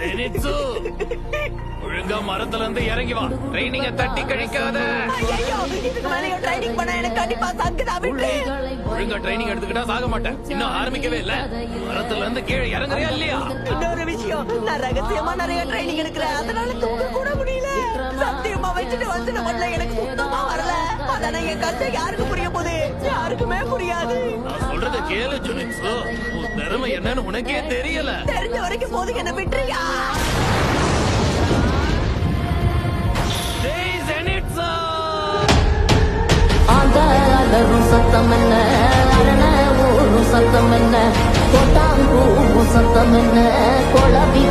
ஜெனிட்சு, ஒழுங்கா மரத்துல இருந்து இறங்கி வா. ட்ரைனிங்க தட்டி கழிக்காத. ஐயோ, இதுக்கு மேலயும் ட்ரைனிங் பண்ண எனக்கு கண்டிப்பா சாக்குதான் விட்டு. ஒழுங்கா ட்ரைனிங் எடுத்துக்கிட்டா சாக மாட்டேன். இன்னும் ஆரம்பிக்கவே இல்ல. மரத்துல இருந்து கீழே இறங்குறியா இல்லையா? இன்னொரு விஷயம், நான் ரகசியமா நிறைய ட்ரைனிங் எடுக்கிறேன். அதனால தூக்க கூட முடியல. சத்தியமா வச்சுட்டு வந்து பண்ணல, எனக்கு சுத்தமா வரல. அதான என் கஷ்டம் யாருக்கு புரிய போகுது? யாருக்குமே புரியாது. நான் சொல்றத கேளு ஜெனிட்சு. உன் திறமை என்னன்னு உனக்கே தெரியல. தெரிஞ்ச வரைக்கும் போதுக்கு என்ன விட்டுறியா? டேய் ஜெனிட்சு! அந்த அலரும் சத்தம் என்ன, அரண ஊரும் சத்தம் என்ன, கொட்டாங்கூ சத்தம் என்ன, குழம்பி